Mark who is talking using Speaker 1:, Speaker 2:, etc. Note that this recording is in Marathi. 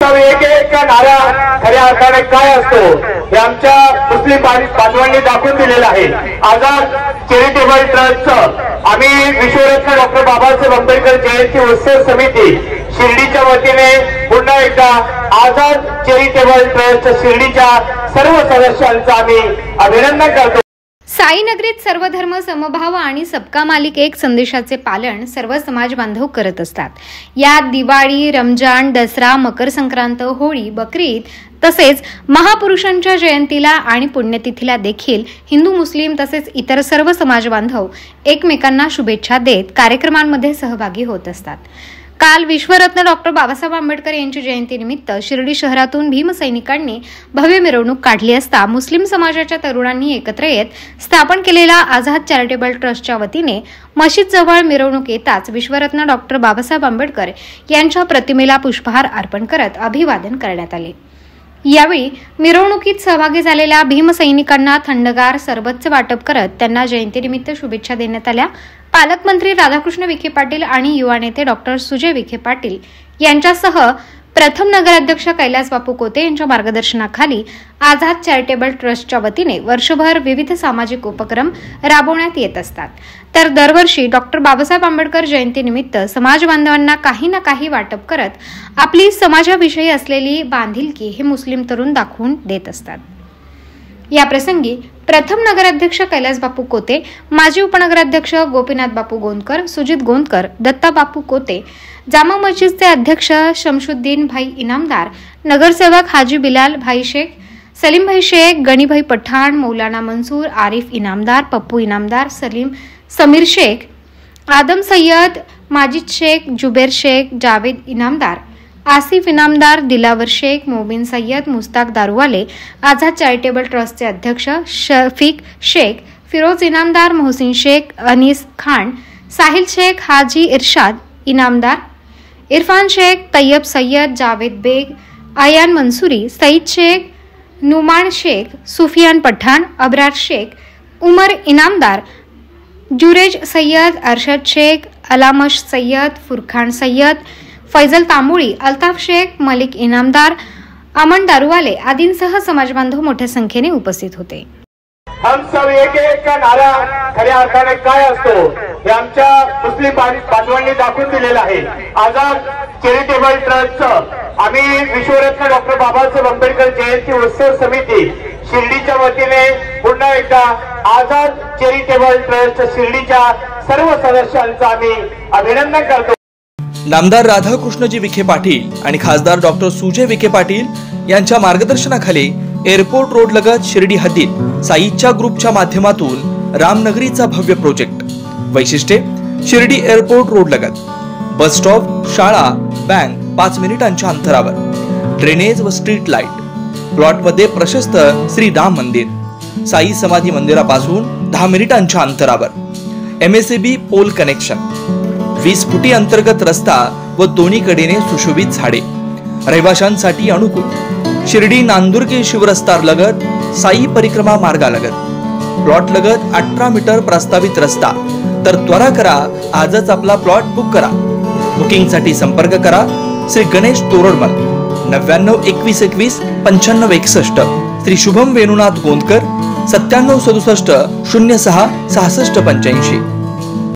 Speaker 1: सब एक एक का नारा खऱ्या अर्थाने काय असतो हे आमच्या मुस्लिम बांधवांनी दाखवून दिलेलं आहे। आझाद चॅरिटेबल ट्रस्टचं आम्ही विश्वरत्न डॉक्टर बाबासाहेब आंबेडकर जयंती उत्सव समिती शिर्डीच्या वतीने पुन्हा एकदा आझाद चॅरिटेबल ट्रस्ट शिर्डीच्या सर्व सदस्यांचं आम्ही अभिनंदन करतो।
Speaker 2: साई नगरीत सर्व धर्म समभाव आणि सबका मालिक एक संदेशाचे पालन सर्व समाज बांधव करत असतात। यात दिवाळी, रमजान, दसरा, मकर संक्रांत, होळी, बकरी ईद तसेच महापुरुषांच्या जयंतीला आणि पुण्यतिथीला देखील हिंदू, मुस्लिम तसेच इतर सर्व समाज बांधव एकमेकांना शुभेच्छा देत कार्यक्रमांमध्ये सहभागी होत असतात। काल विश्वरत्न डॉक्टर बाबासाहेब आंबेडकर यांची जयंतीनिमित्त शिर्डी शहरातून भीमसैनिकांनी भव्य मिरवणूक काढली असता मुस्लिम समाजाच्या तरुणांनी एकत्र येत स्थापन केलेल्या आझाद चॅरिटेबल ट्रस्टच्या वतीने मशीद जवळ मिरवणूक येताच विश्वरत्न डॉक्टर बाबासाहेब आंबेडकर यांच्या प्रतिमेला पुष्पहार अर्पण करत अभिवादन करण्यात आले। यावेळी मिरवणुकीत सहभागी झालेल्या भीमसैनिकांना थंडगार सरबतचे वाटप करत त्यांना जयंतीनिमित्त शुभेच्छा देण्यात आल्या। पालकमंत्री राधाकृष्ण विखे पाटील आणि युवा नेते डॉक्टर सुजय विखे पाटील यांच्यासह प्रथम नगराध्यक्ष कैलास बापू कोते यांच्या मार्गदर्शनाखाली आझाद चॅरिटेबल ट्रस्टच्या वतीने वर्षभर विविध सामाजिक उपक्रम राबवण्यात येत असतात। तर दरवर्षी डॉक्टर बाबासाहेब आंबेडकर जयंतीनिमित्त समाज बांधवांना काही ना काही वाटप करत आपली समाजाविषयी असलेली बांधिलकी हे मुस्लिम तरुण दाखवून देत असतात। या प्रसंगी प्रथम नगराध्यक्ष कैलास बापू कोते, माजी उपनगराध्यक्ष गोपीनाथ बापू गोंदकर, सुजित गोंदकर, दत्ता बापू कोते, जामा मस्जिदचे अध्यक्ष शमशुद्दीन भाई इनामदार, नगरसेवक हाजी बिलाल भाई शेख, सलीम भाई शेख, गनी भाई पठाण, मौलाना मंसूर, आरिफ इनामदार, पप्पू इनामदार, समीर शेख, आदम सय्यद, माजिद शेख, जुबेर शेख, जावेद इनामदार, आसिफ इनामदार, दिलावर शेख, मोबिन सय्यद, मुस्ताक दारूवाले, आझाद चॅरिटेबल ट्रस्टचे अध्यक्ष शफीक शेख, फिरोज इनामदार, मोहसिन शेख, अनीस खान, साहिल शेख, हाजी इरशाद इनामदार, इरफान शेख, तैयब सय्यद, जावेद बेग, आयान मंसूरी, सईद शेख, नुमान शेख, सुफियान पठाण, अबरार शेख, उमर इनामदार, जुरेज सय्यद, अरशद शेख, अलामश सय्यद, फुरखान सय्यद, फैजल तांबुळी, अल्ताफ शेख, मलिक इनामदार, अमन दारूवाले आदींसह समाजबांधव मोठ्या संख्येने उपस्थित होते।
Speaker 1: हम सब एक एक का नारा खऱ्या अर्थाने काय असतो हे आमच्या मुस्लिम बांधवांनी दाखवून दिलेलं आहे। आझाद चॅरिटेबल ट्रस्टचं आम्ही विश्वरत्न डॉक्टर बाबासाहेब आंबेडकर जयंती उत्सव समिती शिर्डीच्या वतीने पुन्हा एकदा आझाद चॅरिटेबल ट्रस्ट शिर्डीच्या सर्व सदस्यांचं आम्ही अभिनंदन करतो।
Speaker 3: नामदार राधाकृष्णजी विखे पाटील आणि खासदार डॉक्टर सुजय विखे पाटील यांच्या मार्गदर्शनाखाली एअरपोर्ट रोड लगत शिर्डी हद्दीत साईच्या ग्रुपच्या माध्यमातून रामनगरीचा भव्य प्रोजेक्ट। वैशिष्ट्ये शिर्डी एअरपोर्ट रोड लगत बस स्टॉप, शाळा, बँक 5 मिनिटांच्या अंतरावर, ड्रेनेज व स्ट्रीट लाईट, प्लॉट मध्ये प्रशस्त श्री राम मंदिर, साई समाधी मंदिरापासून 10 मिनिटांच्या अंतरावर, MSAB पोल कनेक्शन, 20 फुटी अंतर्गत रस्ता व दोन्ही कडेने सुशोभित झाडे, रहिवाशांसाठी अनुकूल, शिर्डी नांदुर्गे शिवरस्ता लगत साई परिक्रमा मार्गालगत, प्लॉट लगत 18 मीटर प्रस्तावित रस्ता। तर त्वरा करा, आजच आपला प्लॉट बुक करा। बुकिंगसाठी संपर्क करा श्री गणेश तोरडमल 99 21 21 95 61, श्री शुभम वेणुनाथ गोंदकर 97 67 06 66 85।